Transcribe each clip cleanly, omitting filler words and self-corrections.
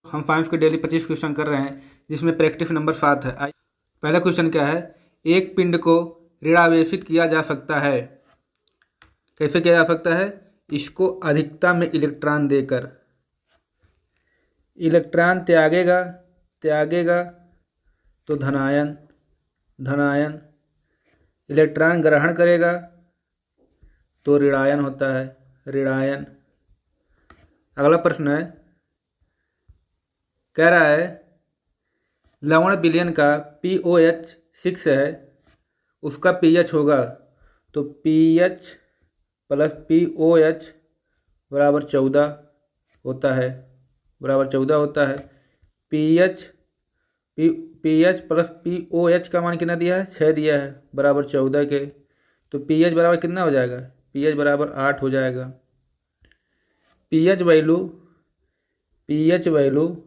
हम साइंस के daily 25 question कर रहे हैं जिसमें प्रैक्टिस नंबर 7 है। पहला क्वेश्चन क्या है, एक पिंड को ऋणावेशित किया जा सकता है। कैसे किया जा सकता है? इसको अधिकता में इलेक्ट्रॉन देकर। इलेक्ट्रॉन त्यागेगा तो धनायन, इलेक्ट्रॉन ग्रहण करेगा तो ऋणायन होता है, ऋणायन। अगला प्रश्न है, कह रहा है लवण विलयन का pOH 6 है, उसका pH होगा तो pH प्लस pOH बराबर 14 होता है, pH प्लस pOH का मान कितना दिया है? 6 दिया है, बराबर 14 के। तो pH बराबर कितना हो जाएगा? pH बराबर 8 हो जाएगा। pH वैल्यू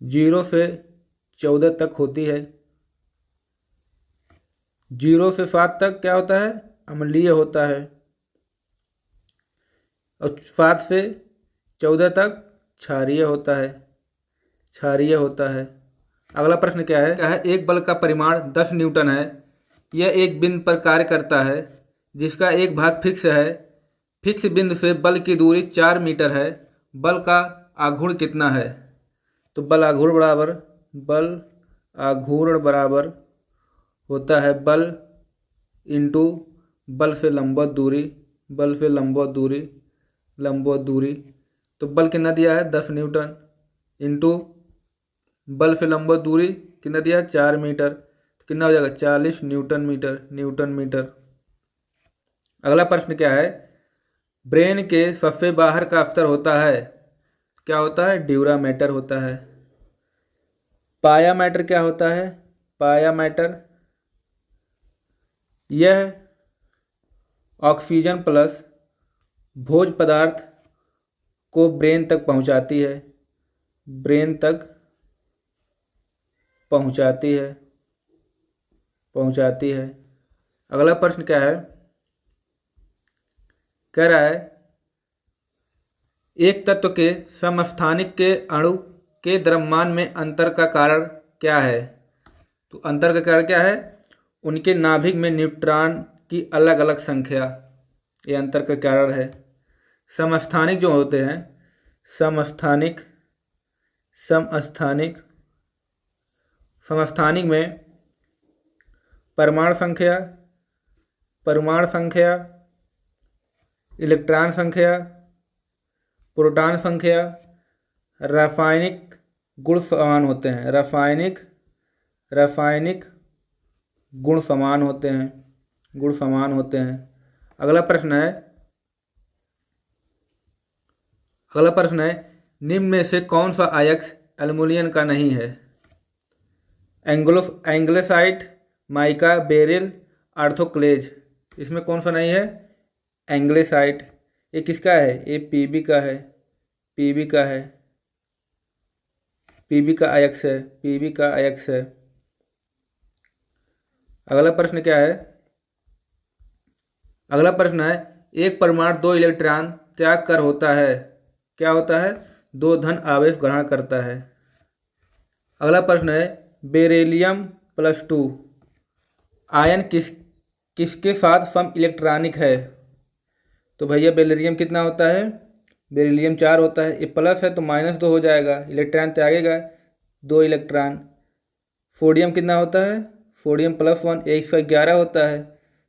0 से 14 तक होती है। 0 से 7 तक क्या होता है? अम्लीय होता है। और 7 से 14 तक क्षारीय होता है। अगला प्रश्न क्या है? एक बल का परिमाण 10 न्यूटन है। यह एक बिंदु पर कार्य करता है जिसका एक भाग फिक्स है। फिक्स बिंदु से बल की दूरी 4 मीटर है। बल का आघूर्ण कितना है? तो बल आघूर्ण बराबर होता है बल इंटू बल से लंबवत दूरी। तो बल कितना दिया है? 10 न्यूटन इंटू बल से लंबवत दूरी कितना दिया है? 4 मीटर। तो कितना हो जाएगा? 40 न्यूटन मीटर। अगला प्रश्न क्या है? ब्रेन के सबसे बाहर का स्तर होता है, क्या होता है? ड्यूरा मैटर होता है। पाया मैटर क्या होता है? पाया मैटर यह ऑक्सीजन प्लस भोज्य पदार्थ को ब्रेन तक पहुंचाती है। अगला प्रश्न क्या है? कह रहा है एक तत्व के समस्थानिक के अणु के द्रव्यमान में अंतर का कारण क्या है? तो अंतर का कारण क्या है? उनके नाभिक में न्यूट्रॉन की अलग अलग संख्या, ये अंतर का कारण है। समस्थानिक जो होते हैं, समस्थानिक में परमाणु संख्या, इलेक्ट्रॉन संख्या, प्रोटॉन संख्या, रासायनिक गुण समान होते हैं। रासायनिक गुण समान होते हैं। अगला प्रश्न है निम्न में से कौन सा आयस्क एल्युमिनियम का नहीं है? एंग्लेसाइट, माइका, बेरिल, आर्थोक्लेज। इसमें कौन सा नहीं है? एंग्लेसाइट। ये किसका है? ये पीबी का है। पीबी का आयस्क है। अगला प्रश्न क्या है? अगला प्रश्न है एक परमाणु 2 इलेक्ट्रॉन त्याग कर होता है, क्या होता है? 2 धन आवेश ग्रहण करता है। अगला प्रश्न है बेरिलियम प्लस 2 आयन किसके साथ सम इलेक्ट्रॉनिक है? तो भैया बेरिलियम कितना होता है? बेरिलियम 4 होता है। ये प्लस है तो -2 हो जाएगा, इलेक्ट्रॉन त्यागेगा 2 इलेक्ट्रॉन। सोडियम कितना होता है? सोडियम +1 111 होता है,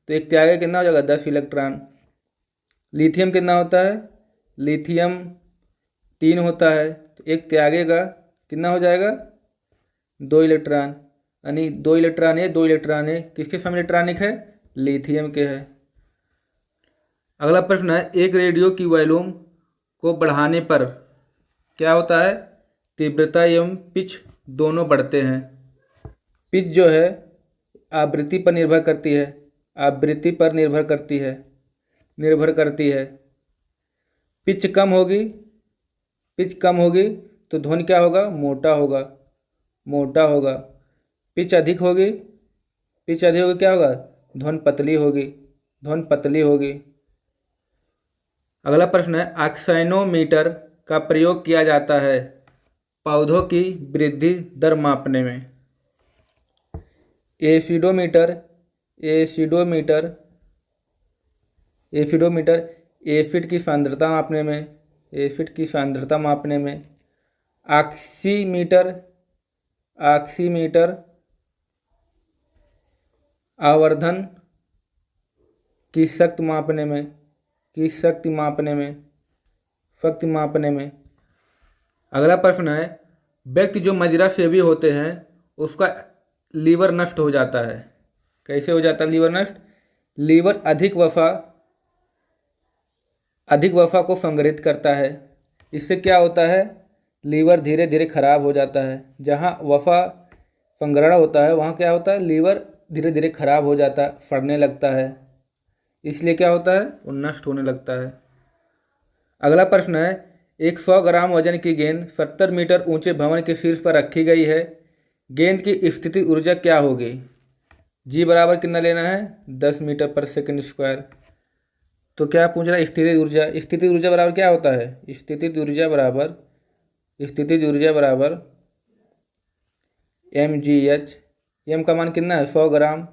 तो एक त्यागे कितना हो जाएगा? 10 इलेक्ट्रॉन। लिथियम कितना होता है? लिथियम 3 होता है, तो एक त्यागेगा कितना हो जाएगा? 2 इलेक्ट्रॉन। यानी 2 इलेक्ट्रॉन है किसके सम इलेक्ट्रॉनिक है? लिथियम के है। अगला प्रश्न है एक रेडियो की वॉल्यूम को बढ़ाने पर क्या होता है? तीव्रता एवं पिच दोनों बढ़ते हैं। पिच जो है आवृत्ति पर निर्भर करती है। पिच कम होगी तो ध्वनि क्या होगा? मोटा होगा। पिच अधिक होगी क्या होगा? ध्वनि पतली होगी। अगला प्रश्न है ऑक्सीनोमीटर का प्रयोग किया जाता है पौधों की वृद्धि दर मापने में? एसिडोमीटर, एसिडोमीटर, एसिडोमीटर एसिड की सांद्रता मापने में, एसिड की सांद्रता मापने में। ऑक्सीमीटर, ऑक्सीमीटर आवर्धन की शक्ति मापने में, की शक्ति मापने में, शक्ति मापने में। अगला प्रश्न है, व्यक्ति जो मदिरा सेवी होते हैं उसका लीवर नष्ट हो जाता है। कैसे हो जाता है लीवर नष्ट? लीवर अधिक वसा को संग्रहित करता है। इससे क्या होता है? लीवर धीरे धीरे खराब हो जाता है। जहाँ वसा संग्रहण होता है वहाँ क्या होता है? लीवर धीरे धीरे खराब हो जाता है, फटने लगता है। इसलिए क्या होता है? वो नष्ट होने लगता है। अगला प्रश्न है, एक 100 ग्राम वजन की गेंद 70 मीटर ऊंचे भवन के शीर्ष पर रखी गई है। गेंद की स्थिति ऊर्जा क्या होगी? जी बराबर कितना लेना है? 10 मीटर पर सेकंड स्क्वायर। तो क्या पूछ रहा है? स्थिति ऊर्जा। स्थिति ऊर्जा बराबर क्या होता है? स्थिति ऊर्जा बराबर mgh। एम का मान कितना है? 100 ग्राम,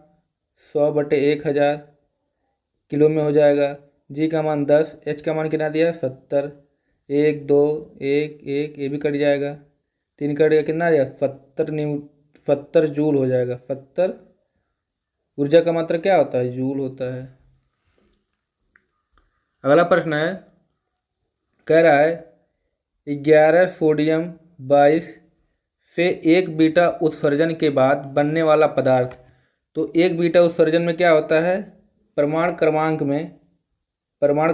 100/1000 किलो में हो जाएगा। जी का मान 10, एच का मान कितना दिया? 70। 1 2 1 1 ये भी कट जाएगा, 3 कट गया, कितना आ जाएगा? 70 जूल हो जाएगा। 70 ऊर्जा का मात्रा क्या होता है? जूल होता है। अगला प्रश्न है, कह रहा है 11 सोडियम 22 से 1 बीटा उत्सर्जन के बाद बनने वाला पदार्थ। तो 1 बीटा उत्सर्जन में क्या होता है? परमाणु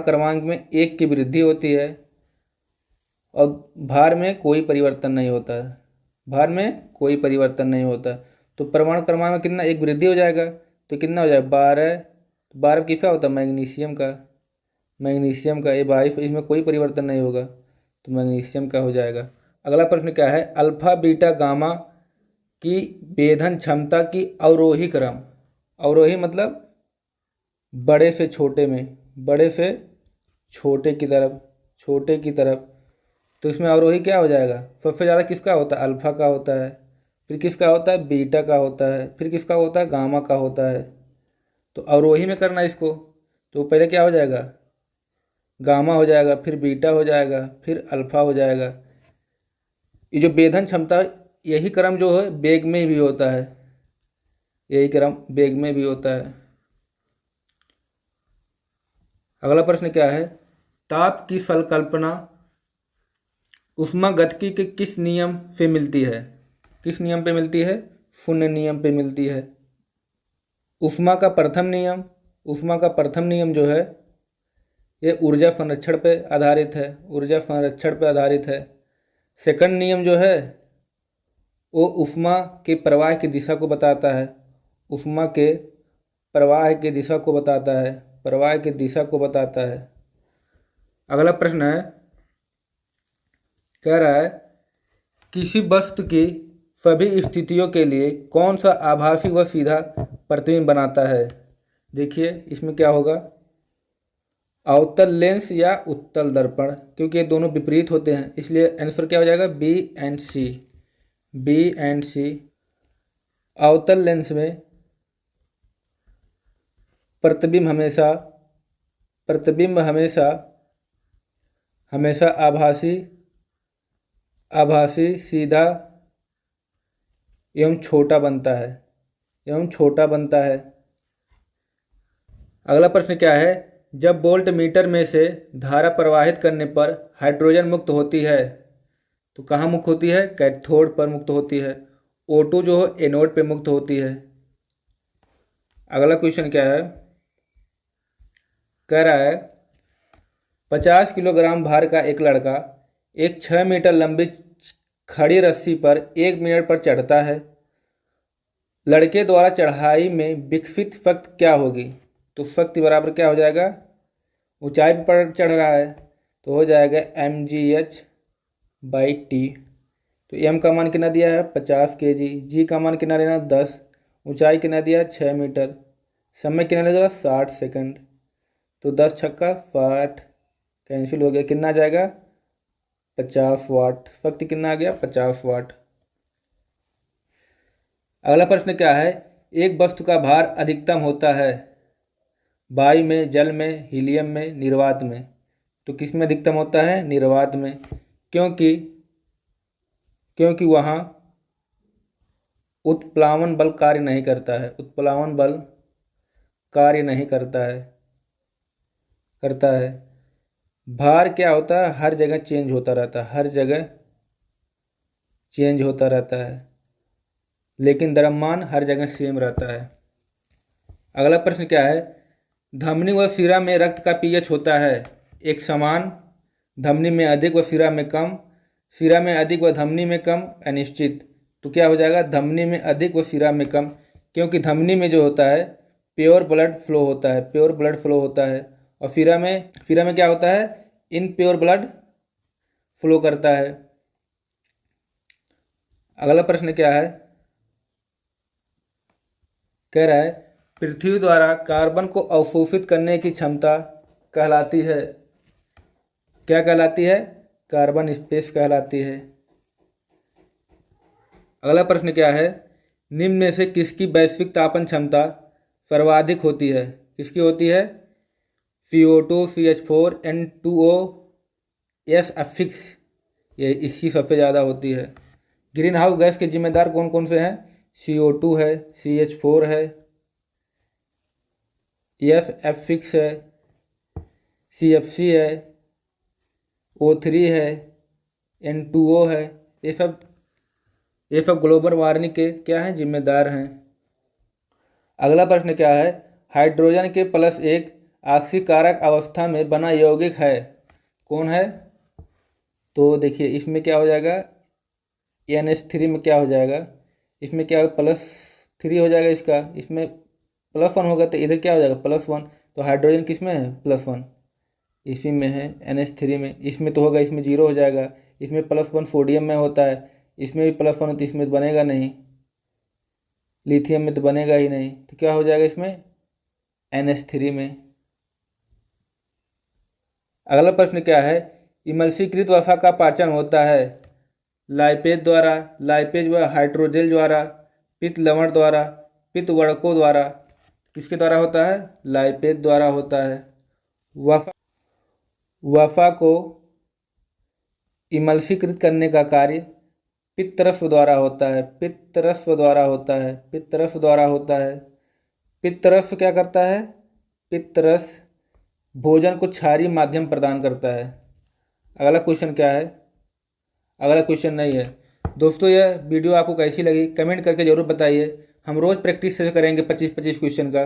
क्रमांक में 1 की वृद्धि होती है और भार में कोई परिवर्तन नहीं होता है। भार में कोई परिवर्तन नहीं होता। तो परमाणु क्रमांक में कितना? 1 वृद्धि हो जाएगा तो कितना हो जाएगा? 12। 12 किसका होता है? मैग्नीशियम का। मैग्नीशियम का। ये 22, इसमें कोई परिवर्तन नहीं होगा तो मैग्नीशियम का हो जाएगा। अगला प्रश्न क्या है? अल्फा बीटा गामा की वेधन क्षमता की अवरोही क्रम। अवरोही मतलब बड़े से छोटे में, बड़े से छोटे की तरफ। तो इसमें अवरोही क्या हो जाएगा? सबसे ज़्यादा किसका होता है? अल्फा का होता है, फिर किसका होता है? बीटा का होता है, फिर किसका होता है? गामा का होता है। तो अवरोही में करना इसको, तो पहले क्या हो जाएगा? गामा हो जाएगा, फिर बीटा हो जाएगा, फिर अल्फा हो जाएगा। ये जो वेधन क्षमता, यही क्रम जो है वेग में भी होता है, यही क्रम वेग में भी होता है। अगला प्रश्न क्या है? ताप की संकल्पना ऊष्मागतिकी के किस नियम से मिलती है? किस नियम पे मिलती है? शून्य नियम पे मिलती है। ऊष्मा का प्रथम नियम जो है ये ऊर्जा संरक्षण पे आधारित है। सेकंड नियम जो है वो ऊष्मा के प्रवाह की दिशा को बताता है। अगला प्रश्न है, कह रहा है किसी वस्तु की सभी स्थितियों के लिए कौन सा आभासी व सीधा प्रतिबिंब बनाता है? देखिए इसमें क्या होगा? अवतल लेंस या उत्तल दर्पण, क्योंकि ये दोनों विपरीत होते हैं इसलिए आंसर क्या हो जाएगा? बी एंड सी। अवतल लेंस में प्रतिबिंब हमेशा आभासी सीधा एवं छोटा बनता है। अगला प्रश्न क्या है? जब वोल्ट मीटर में से धारा प्रवाहित करने पर हाइड्रोजन मुक्त होती है तो कहाँ मुक्त होती है? कैथोड पर मुक्त होती है। O2 जो है एनोड पे मुक्त होती है। अगला क्वेश्चन क्या है? कह रहा है 50 किलोग्राम भार का एक लड़का एक 6 मीटर लंबी खड़ी रस्सी पर 1 मिनट पर चढ़ता है। लड़के द्वारा चढ़ाई में विकसित शक्ति क्या होगी? तो शक्ति बराबर क्या हो जाएगा? ऊंचाई पर चढ़ रहा है तो हो जाएगा mgh/t। तो m का मान कितना दिया है? 50 kg। g का मान कितना लेना? 10। ऊंचाई कितना दिया? 6 मीटर। समय कितना लगेगा? 60 सेकंड। तो 10 छक्का 60 कैंसिल हो गया, कितना आ जाएगा? 50 वाट। शक्ति कितना आ गया? 50 वाट। अगला प्रश्न क्या है? एक वस्तु का भार अधिकतम होता है वायु में, जल में, हीलियम में, निर्वात में। तो किस में अधिकतम होता है? निर्वात में। क्योंकि वहाँ उत्प्लावन बल कार्य नहीं करता है। उत्प्लावन बल कार्य नहीं करता है। भार क्या होता है? हर जगह चेंज होता रहता है, हर जगह चेंज होता रहता है, लेकिन द्रव्यमान हर जगह सेम रहता है। अगला प्रश्न क्या है? धमनी व शिरा में रक्त का पीएच होता है एक समान, धमनी में अधिक व शिरा में कम, शिरा में अधिक व धमनी में कम, अनिश्चित। तो क्या हो जाएगा? धमनी में अधिक व शिरा में कम, क्योंकि धमनी में जो होता है प्योर ब्लड फ्लो होता है, प्योर ब्लड फ्लो होता है, और शिरा में क्या होता है? इनप्योर ब्लड फ्लो करता है। अगला प्रश्न क्या है? कह रहा है पृथ्वी द्वारा कार्बन को अवशोषित करने की क्षमता कहलाती है, क्या कहलाती है? कार्बन स्पेस कहलाती है। अगला प्रश्न क्या है? निम्न में से किसकी वैश्विक तापन क्षमता सर्वाधिक होती है? किसकी होती है? CO2, CH4, N2O, S affix, ये इसकी सबसे ज़्यादा होती है। ग्रीन हाउस गैस के जिम्मेदार कौन कौन से हैं? CO2 है, CH4 है, S अफिक्स है, CFC है, O3 है, N2O है। ये सब ग्लोबल वार्मिंग के क्या हैं? जिम्मेदार हैं। अगला प्रश्न क्या है? हाइड्रोजन के +1 ऑक्सीकारक अवस्था में बना यौगिक है, कौन है? तो देखिए इसमें क्या हो जाएगा? NH3 में क्या हो जाएगा? इसमें क्या +3 हो जाएगा इसका, इसमें +1 होगा तो इधर क्या हो जाएगा? +1। तो हाइड्रोजन किस में है? +1 इसी में है, NH3 में। इसमें तो होगा, इसमें 0 हो जाएगा। इसमें +1 सोडियम में होता है, इसमें भी +1 हो तो इसमें तो बनेगा नहीं, लिथियम में तो बनेगा ही नहीं। तो क्या हो जाएगा इसमें? NH3 में। अगला प्रश्न क्या है? इमल्सीकृत वसा का पाचन होता है लाइपेज द्वारा, लाइपेज व हाइड्रोजेल द्वारा, पित्त लवण द्वारा, पित्त वर्णकों द्वारा। किसके द्वारा होता है? लाइपेज द्वारा होता है। वसा को इमल्सीकृत करने का कार्य पित्तरस द्वारा होता है, पित्तरस द्वारा होता है, पित्तरस द्वारा होता है। पित्तरस क्या करता है? पित्तरस भोजन को क्षारीय माध्यम प्रदान करता है। अगला क्वेश्चन क्या है? अगला क्वेश्चन नहीं है। दोस्तों यह वीडियो आपको कैसी लगी कमेंट करके ज़रूर बताइए। हम रोज़ प्रैक्टिस करेंगे 25-25 क्वेश्चन का।